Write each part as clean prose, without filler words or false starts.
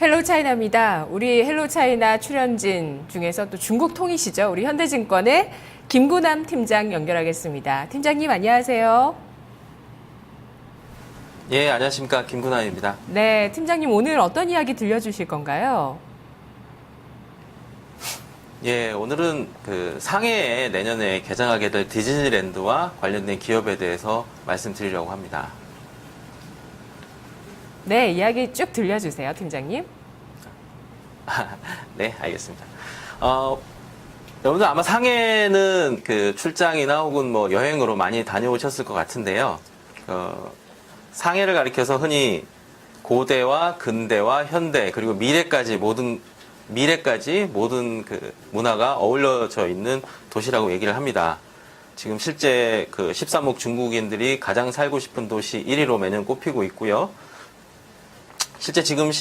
헬로 차이나입니다. 우리 헬로 차이나 출연진 중에서 또 중국 통이시죠. 우리 현대증권의 김구남 팀장 연결하겠습니다. 팀장님 안녕하세요. 예, 안녕하십니까. 김구남입니다. 네, 팀장님 오늘 어떤 이야기 들려주실 건가요? 예, 오늘은 상해에 내년에 개장하게 될 디즈니랜드와 관련된 기업에 대해서 말씀드리려고 합니다. 네, 이야기 쭉 들려주세요, 팀장님. 네, 알겠습니다. 여러분들 아마 상해는 출장이나 혹은 뭐 여행으로 많이 다녀오셨을 것 같은데요. 상해를 가리켜서 흔히 고대와 근대와 현대 그리고 미래까지 모든 문화가 어울려져 있는 도시라고 얘기를 합니다. 지금 실제 13억 중국인들이 가장 살고 싶은 도시 1위로 매년 꼽히고 있고요. 실제 지금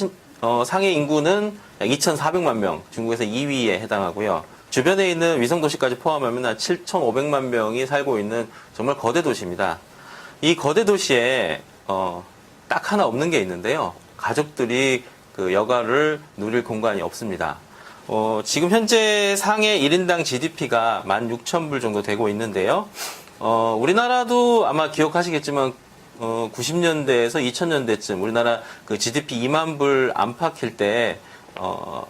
상해 인구는 약 2,400만 명, 중국에서 2위에 해당하고요. 주변에 있는 위성도시까지 포함하면 한 7,500만 명이 살고 있는 정말 거대 도시입니다. 이 거대 도시에 딱 하나 없는 게 있는데요. 가족들이 여가를 누릴 공간이 없습니다. 지금 현재 상해 1인당 GDP가 16,000불 정도 되고 있는데요. 우리나라도 아마 기억하시겠지만 90년대에서 2000년대쯤 우리나라 GDP 2만 불 안팎일 때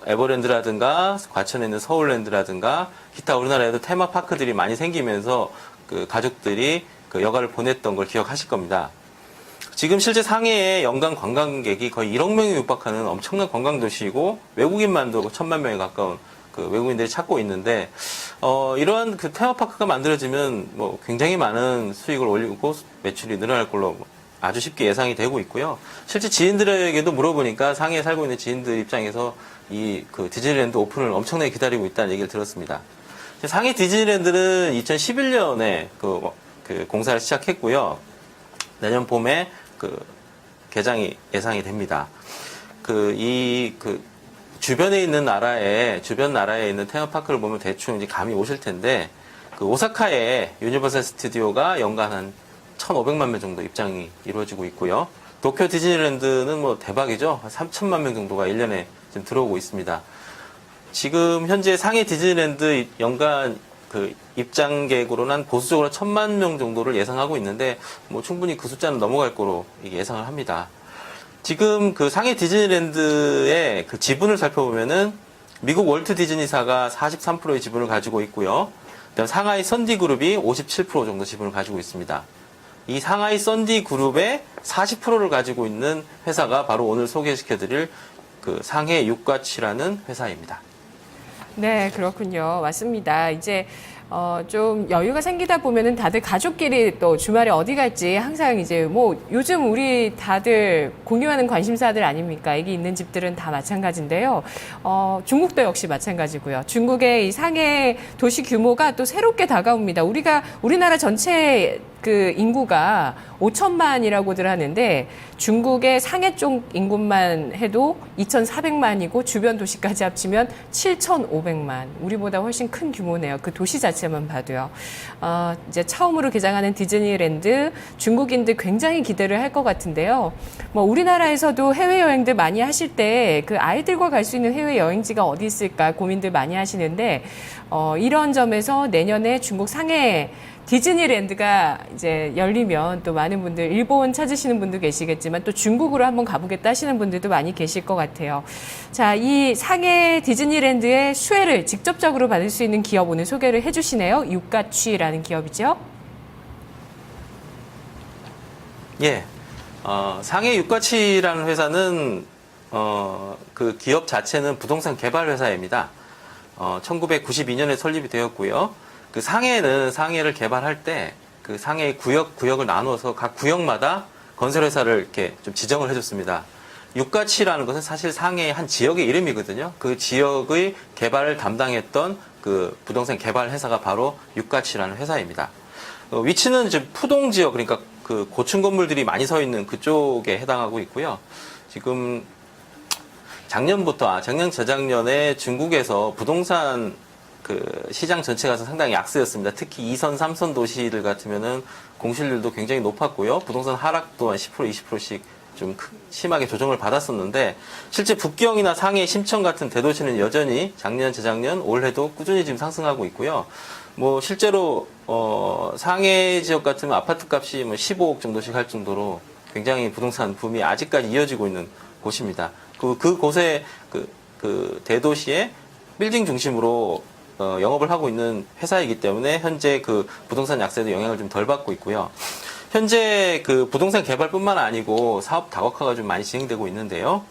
에버랜드라든가 과천에 있는 서울랜드라든가 기타 우리나라에도 테마파크들이 많이 생기면서 가족들이 여가를 보냈던 걸 기억하실 겁니다. 지금 실제 상해의 연간 관광객이 거의 1억 명에 육박하는 엄청난 관광도시이고 외국인만도 1,000만 명에 가까운 외국인들이 찾고 있는데 이러한 테마파크가 만들어지면 뭐 굉장히 많은 수익을 올리고 매출이 늘어날 걸로 아주 쉽게 예상이 되고 있고요. 실제 지인들에게도 물어보니까 상해에 살고 있는 지인들 입장에서 이 디즈니랜드 오픈을 엄청나게 기다리고 있다는 얘기를 들었습니다. 상해 디즈니랜드는 2011년에 공사를 시작했고요. 내년 봄에 개장이 예상이 됩니다. 주변에 있는 주변 나라에 있는 테마파크를 보면 대충 이제 감이 오실 텐데, 오사카에 유니버설 스튜디오가 연간 한 1,500만 명 정도 입장이 이루어지고 있고요. 도쿄 디즈니랜드는 뭐 대박이죠. 3천만 명 정도가 1년에 지금 들어오고 있습니다. 지금 현재 상해 디즈니랜드 연간 입장객으로는 한 보수적으로 1,000만 명 정도를 예상하고 있는데, 뭐 충분히 그 숫자는 넘어갈 거로 예상을 합니다. 지금 상해 디즈니랜드의 지분을 살펴보면은 미국 월트 디즈니사가 43%의 지분을 가지고 있고요. 그다음 상하이 썬디그룹이 57% 정도 지분을 가지고 있습니다. 이 상하이 썬디그룹의 40%를 가지고 있는 회사가 바로 오늘 소개시켜드릴 상해 육가치라는 회사입니다. 네, 그렇군요. 맞습니다. 이제 좀 여유가 생기다 보면은 다들 가족끼리 또 주말에 어디 갈지 항상 이제 뭐 요즘 우리 다들 공유하는 관심사들 아닙니까? 애기 있는 집들은 다 마찬가지인데요. 중국도 역시 마찬가지고요. 중국의 이 상해 도시 규모가 또 새롭게 다가옵니다. 우리나라 전체 인구가 5천만이라고들 하는데 중국의 상해 쪽 인구만 해도 2,400만이고 주변 도시까지 합치면 7,500만. 우리보다 훨씬 큰 규모네요. 그 도시 자체만 봐도요. 이제 처음으로 개장하는 디즈니랜드 중국인들 굉장히 기대를 할 것 같은데요. 뭐 우리나라에서도 해외여행들 많이 하실 때 아이들과 갈 수 있는 해외여행지가 어디 있을까 고민들 많이 하시는데 이런 점에서 내년에 중국 상해 디즈니랜드가 이제 열리면 또 많은 분들, 일본 찾으시는 분도 계시겠지만 또 중국으로 한번 가보겠다 하시는 분들도 많이 계실 것 같아요. 자, 이 상해 디즈니랜드의 수혜를 직접적으로 받을 수 있는 기업 오늘 소개를 해주시네요. 육가취라는 기업이죠. 예. 상해 육가치라는 회사는, 기업 자체는 부동산 개발 회사입니다. 1992년에 설립이 되었고요. 상해를 개발할 때 상해 구역을 나누어서 각 구역마다 건설회사를 이렇게 좀 지정을 해줬습니다. 육가치라는 것은 사실 상해의 한 지역의 이름이거든요. 그 지역의 개발을 담당했던 부동산 개발 회사가 바로 육가치라는 회사입니다. 위치는 이제 푸동 지역, 그러니까 고층 건물들이 많이 서 있는 그쪽에 해당하고 있고요. 지금 작년, 재작년에 중국에서 부동산 시장 전체가 상당히 약세였습니다. 특히 2선, 3선 도시들 같으면은 공실률도 굉장히 높았고요. 부동산 하락도 한 10%, 20%씩 좀 심하게 조정을 받았었는데 실제 북경이나 상해, 심천 같은 대도시는 여전히 작년, 재작년, 올해도 꾸준히 지금 상승하고 있고요. 뭐 실제로 상해 지역 같으면 아파트 값이 뭐 15억 정도씩 할 정도로 굉장히 부동산 붐이 아직까지 이어지고 있는 곳입니다. 그곳에 그 대도시의 빌딩 중심으로 영업을 하고 있는 회사이기 때문에 현재 그 부동산 약세도 영향을 좀 덜 받고 있고요. 현재 그 부동산 개발뿐만 아니고 사업 다각화가 좀 많이 진행되고 있는데요.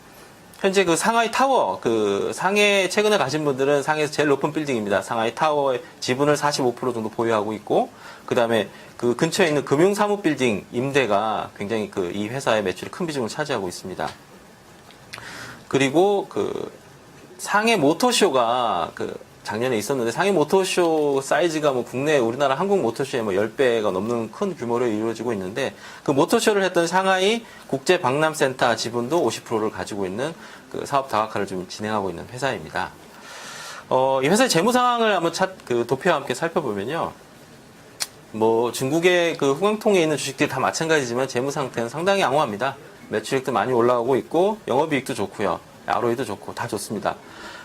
현재 그 상하이 타워, 그 상해 최근에 가신 분들은 상해에서 제일 높은 빌딩입니다. 상하이 타워의 지분을 45% 정도 보유하고 있고, 그 다음에 그 근처에 있는 금융사무 빌딩 임대가 굉장히 그 이 회사의 매출이 큰 비중을 차지하고 있습니다. 그리고 그 상해 모터쇼가 그 작년에 있었는데 상해 모터쇼 사이즈가 뭐 국내 우리나라 한국 모터쇼의 뭐 10배가 넘는 큰 규모로 이루어지고 있는데 그 모터쇼를 했던 상하이 국제 박람센터 지분도 50%를 가지고 있는 그 사업 다각화를 좀 진행하고 있는 회사입니다. 이 회사의 재무 상황을 한번 그 도표와 함께 살펴보면요. 뭐 중국의 그 후광통에 있는 주식들이 다 마찬가지지만 재무 상태는 상당히 양호합니다. 매출액도 많이 올라오고 있고 영업이익도 좋고요. ROE도 좋고 다 좋습니다.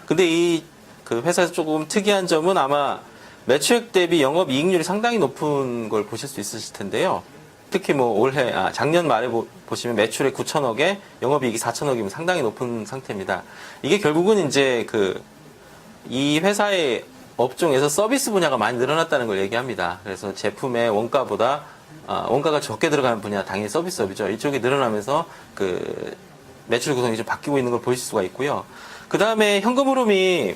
근데 이 그 회사에서 조금 특이한 점은 아마 매출액 대비 영업이익률이 상당히 높은 걸 보실 수 있으실 텐데요. 특히 뭐 작년 말에 보시면 매출액 9천억에 영업이익이 4천억이면 상당히 높은 상태입니다. 이게 결국은 이제 이 회사의 업종에서 서비스 분야가 많이 늘어났다는 걸 얘기합니다. 그래서 제품의 원가가 적게 들어가는 분야, 당연히 서비스업이죠. 이쪽이 늘어나면서 그 매출 구성이 좀 바뀌고 있는 걸 보실 수가 있고요. 그 다음에 현금 흐름이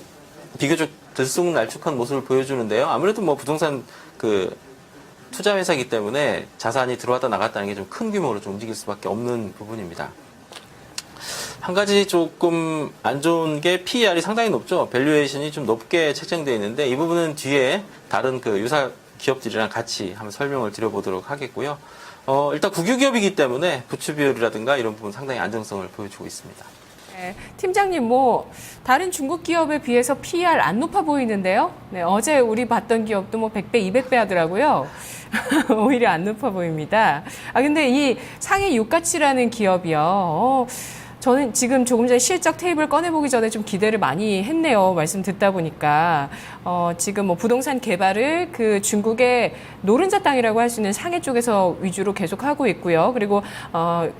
비교적 들쑥날쭉한 모습을 보여주는데요. 아무래도 뭐 부동산 그 투자 회사이기 때문에 자산이 들어왔다 나갔다는 게 좀 큰 규모로 좀 움직일 수밖에 없는 부분입니다. 한 가지 조금 안 좋은 게 PER이 상당히 높죠. 밸류에이션이 좀 높게 책정되어 있는데 이 부분은 뒤에 다른 그 유사 기업들이랑 같이 한번 설명을 드려보도록 하겠고요. 일단 국유기업이기 때문에 부추 비율이라든가 이런 부분 상당히 안정성을 보여주고 있습니다. 네, 팀장님, 뭐 다른 중국 기업에 비해서 PER 안 높아 보이는데요. 네, 어제 우리 봤던 기업도 뭐 100배, 200배 하더라고요. 오히려 안 높아 보입니다. 근데 이 상해 유가치라는 기업이요. 저는 지금 조금 전에 실적 테이블 꺼내보기 전에 좀 기대를 많이 했네요. 말씀 듣다 보니까. 지금 뭐 부동산 개발을 그 중국의 노른자 땅이라고 할 수 있는 상해 쪽에서 위주로 계속 하고 있고요. 그리고,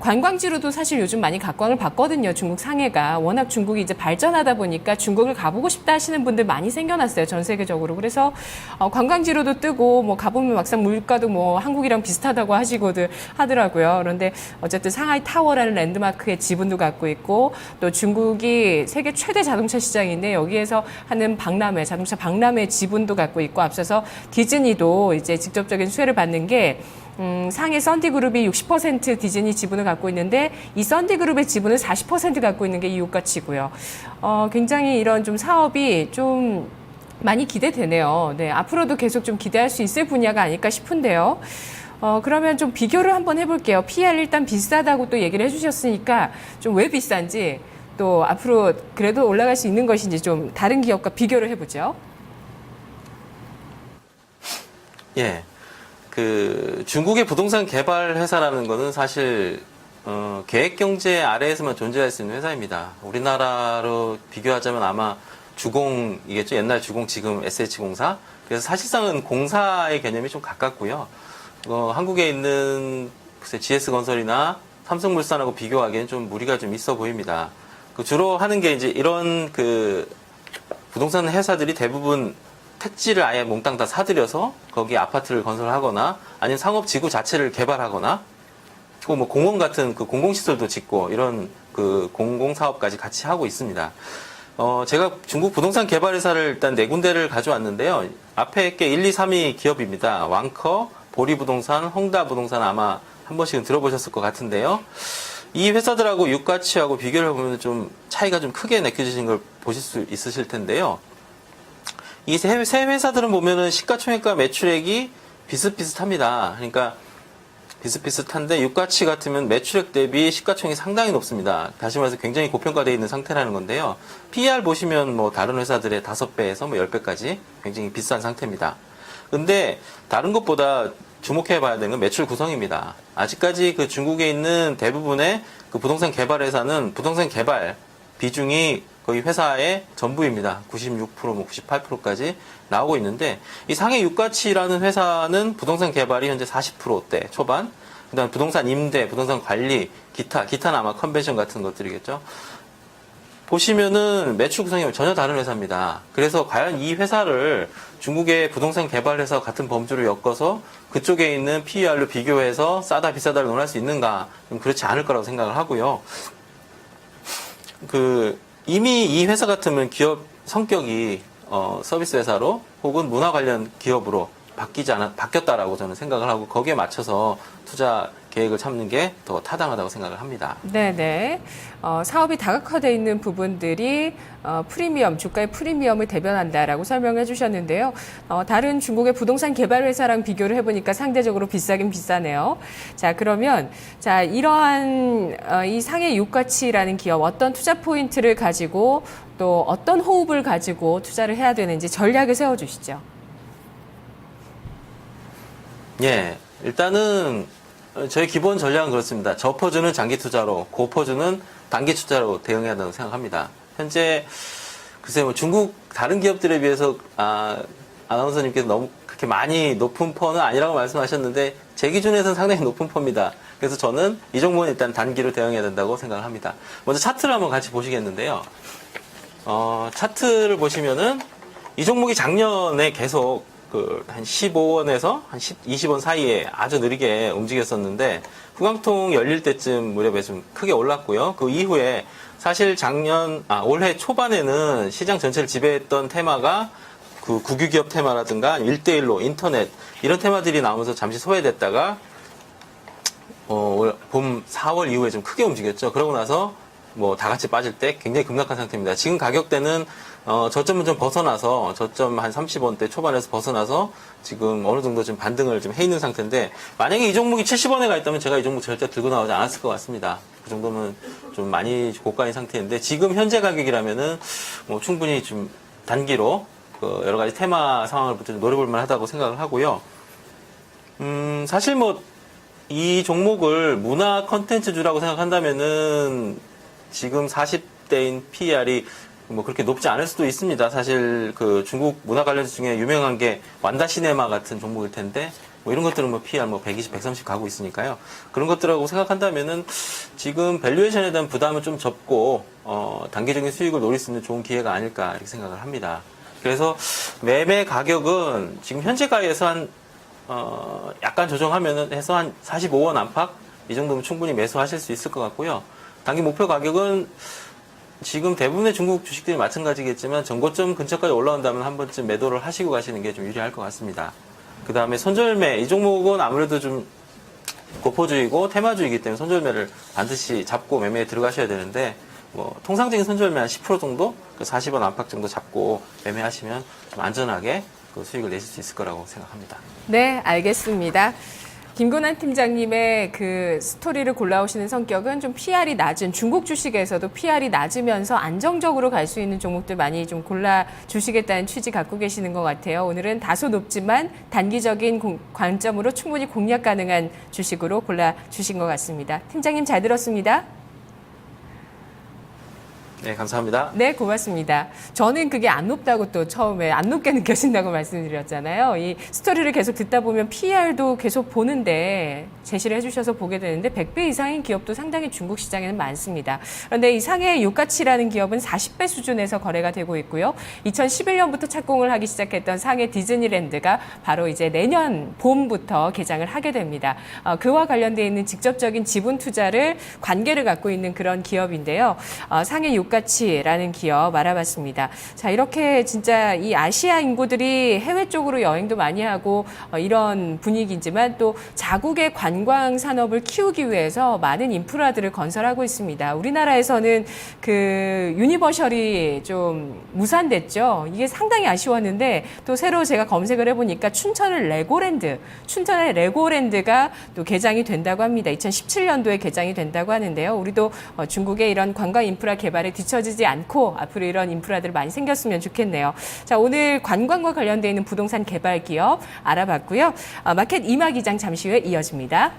관광지로도 사실 요즘 많이 각광을 받거든요. 중국 상해가. 워낙 중국이 이제 발전하다 보니까 중국을 가보고 싶다 하시는 분들 많이 생겨났어요. 전 세계적으로. 그래서, 관광지로도 뜨고, 뭐 가보면 막상 물가도 뭐 한국이랑 비슷하다고 하더라고요. 그런데 어쨌든 상하이 타워라는 랜드마크의 지분도 갖고 있고 또 중국이 세계 최대 자동차 시장인데 여기에서 하는 자동차 박람회 지분도 갖고 있고 앞서서 디즈니도 이제 직접적인 수혜를 받는 게 상해 썬디그룹이 60% 디즈니 지분을 갖고 있는데 이 썬디그룹의 지분을 40% 갖고 있는 게 이 유가치고요. 굉장히 이런 좀 사업이 좀 많이 기대되네요. 네, 앞으로도 계속 좀 기대할 수 있을 분야가 아닐까 싶은데요. 그러면 좀 비교를 한번 해볼게요. PER 일단 비싸다고 또 얘기를 해주셨으니까 좀 왜 비싼지 또 앞으로 그래도 올라갈 수 있는 것인지 좀 다른 기업과 비교를 해보죠. 예. 그 중국의 부동산 개발 회사라는 거는 사실 계획 경제 아래에서만 존재할 수 있는 회사입니다. 우리나라로 비교하자면 아마 주공이겠죠. 옛날 주공, 지금 SH공사. 그래서 사실상은 공사의 개념이 좀 가깝고요. 한국에 있는 GS건설이나 삼성물산하고 비교하기엔 좀 무리가 좀 있어 보입니다. 주로 하는 게 이제 이런 그 부동산 회사들이 대부분 택지를 아예 몽땅 다 사들여서 거기 아파트를 건설하거나 아니면 상업지구 자체를 개발하거나 또 뭐 공원 같은 그 공공시설도 짓고 이런 그 공공사업까지 같이 하고 있습니다. 제가 중국 부동산 개발 회사를 일단 4군데를 가져왔는데요. 앞에 게 1, 2, 3위 기업입니다. 왕커, 보리부동산, 홍다부동산 아마 한 번씩은 들어보셨을 것 같은데요. 이 회사들하고 유가치하고 비교를 해보면 좀 차이가 좀 크게 느껴지는 걸 보실 수 있으실 텐데요. 이 세 회사들은 보면은 시가총액과 매출액이 비슷비슷합니다. 그러니까 비슷비슷한데 유가치 같으면 매출액 대비 시가총액이 상당히 높습니다. 다시 말해서 굉장히 고평가되어 있는 상태라는 건데요. PER 보시면 뭐 다른 회사들의 5배에서 뭐 10배까지 굉장히 비싼 상태입니다. 근데 다른 것보다 주목해 봐야 되는 건 매출 구성입니다. 아직까지 그 중국에 있는 대부분의 그 부동산 개발 회사는 부동산 개발 비중이 거의 회사의 전부입니다. 96%, 뭐 98%까지 나오고 있는데, 이 상해 유가치라는 회사는 부동산 개발이 현재 40%대 초반, 그 다음에 부동산 임대, 부동산 관리, 기타는 아마 컨벤션 같은 것들이겠죠. 보시면은 매출 구성이 전혀 다른 회사입니다. 그래서 과연 이 회사를 중국의 부동산 개발 회사와 같은 범주로 엮어서 그쪽에 있는 PER로 비교해서 싸다 비싸다를 논할 수 있는가? 좀 그렇지 않을 거라고 생각을 하고요. 이미 이 회사 같으면 기업 성격이 서비스 회사로 혹은 문화 관련 기업으로 바뀌었다라고 저는 생각을 하고, 거기에 맞춰서 투자 계획을 잡는 게 더 타당하다고 생각을 합니다. 네네. 사업이 다각화되어 있는 부분들이 프리미엄, 주가의 프리미엄을 대변한다라고 설명해 주셨는데요. 다른 중국의 부동산 개발 회사랑 비교를 해보니까 상대적으로 비싸긴 비싸네요. 자, 그러면 이러한 이 상해 유가치라는 기업, 어떤 투자 포인트를 가지고 또 어떤 호흡을 가지고 투자를 해야 되는지 전략을 세워주시죠. 예, 일단은 저희 기본 전략은 그렇습니다. 저퍼주는 장기 투자로, 고퍼주는 단기 투자로 대응해야 한다고 생각합니다. 현재 글쎄 뭐 중국 다른 기업들에 비해서 아나운서님께서 너무 그렇게 많이 높은 퍼는 아니라고 말씀하셨는데, 제 기준에서는 상당히 높은 퍼입니다. 그래서 저는 이 종목은 일단 단기로 대응해야 된다고 생각을 합니다. 먼저 차트를 한번 같이 보시겠는데요. 차트를 보시면은 이 종목이 작년에 계속 한 15원에서 한 20원 사이에 아주 느리게 움직였었는데, 후광통 열릴 때쯤 무렵에 좀 크게 올랐고요. 그 이후에 사실 올해 초반에는 시장 전체를 지배했던 테마가 그 국유기업 테마라든가 1대1로 인터넷 이런 테마들이 나오면서 잠시 소외됐다가 봄 4월 이후에 좀 크게 움직였죠. 그러고 나서 뭐 다 같이 빠질 때 굉장히 급락한 상태입니다. 지금 가격대는 저점은 좀 벗어나서, 저점 한 30원대 초반에서 벗어나서 지금 어느 정도 좀 반등을 좀 해 있는 상태인데, 만약에 이 종목이 70원에 가 있다면 제가 이 종목 절대 들고 나오지 않았을 것 같습니다. 그 정도면 좀 많이 고가인 상태인데, 지금 현재 가격이라면은 뭐 충분히 좀 단기로 여러 가지 테마 상황을 좀 노려볼 만하다고 생각을 하고요. 사실 뭐 이 종목을 문화 컨텐츠주라고 생각한다면은 지금 40대인 PER이 뭐 그렇게 높지 않을 수도 있습니다. 사실 그 중국 문화 관련주 중에 유명한 게 완다 시네마 같은 종목일 텐데, 뭐 이런 것들은 뭐 PER 뭐 120, 130 가고 있으니까요. 그런 것들하고 생각한다면은 지금 밸류에이션에 대한 부담을 좀 접고 단기적인 수익을 노릴 수 있는 좋은 기회가 아닐까 이렇게 생각을 합니다. 그래서 매매 가격은 지금 현재가에서 약간 조정하면은 해서 한 45원 안팎 이 정도면 충분히 매수하실 수 있을 것 같고요. 단기 목표 가격은 지금 대부분의 중국 주식들이 마찬가지겠지만 전고점 근처까지 올라온다면 한 번쯤 매도를 하시고 가시는 게 좀 유리할 것 같습니다. 그 다음에 손절매, 이 종목은 아무래도 좀 고포주의고 테마주의이기 때문에 손절매를 반드시 잡고 매매에 들어가셔야 되는데, 뭐 통상적인 손절매 한 10% 정도, 40원 안팎 정도 잡고 매매하시면 좀 안전하게 그 수익을 내실 수 있을 거라고 생각합니다. 네, 알겠습니다. 김곤환 팀장님의 그 스토리를 골라오시는 성격은 좀 PR이 낮은, 중국 주식에서도 PR이 낮으면서 안정적으로 갈 수 있는 종목들 많이 좀 골라주시겠다는 취지 갖고 계시는 것 같아요. 오늘은 다소 높지만 단기적인 관점으로 충분히 공략 가능한 주식으로 골라주신 것 같습니다. 팀장님 잘 들었습니다. 네, 감사합니다. 네, 고맙습니다. 저는 그게 안 높다고 또 처음에 안 높게 느껴진다고 말씀드렸잖아요. 이 스토리를 계속 듣다 보면 PER도 계속 보는데 제시를 해주셔서 보게 되는데 100배 이상인 기업도 상당히 중국 시장에는 많습니다. 그런데 이 상해 유가치라는 기업은 40배 수준에서 거래가 되고 있고요. 2011년부터 착공을 하기 시작했던 상해 디즈니랜드가 바로 이제 내년 봄부터 개장을 하게 됩니다. 그와 관련되어 있는 직접적인 지분 투자를 관계를 갖고 있는 그런 기업인데요. 상해 유가치라는 기업 알아봤습니다. 자, 이렇게 진짜 이 아시아 인구들이 해외 쪽으로 여행도 많이 하고 이런 분위기지만 또 자국의 관광 산업을 키우기 위해서 많은 인프라들을 건설하고 있습니다. 우리나라에서는 그 유니버셜이 좀 무산됐죠. 이게 상당히 아쉬웠는데 또 새로 제가 검색을 해보니까 춘천의 레고랜드가 또 개장이 된다고 합니다. 2017년도에 개장이 된다고 하는데요. 우리도 중국의 이런 관광 인프라 개발에 뒤처지지 않고 앞으로 이런 인프라들 많이 생겼으면 좋겠네요. 자, 오늘 관광과 관련되어 있는 부동산 개발 기업 알아봤고요. 마켓 이마 기장 잠시 후에 이어집니다.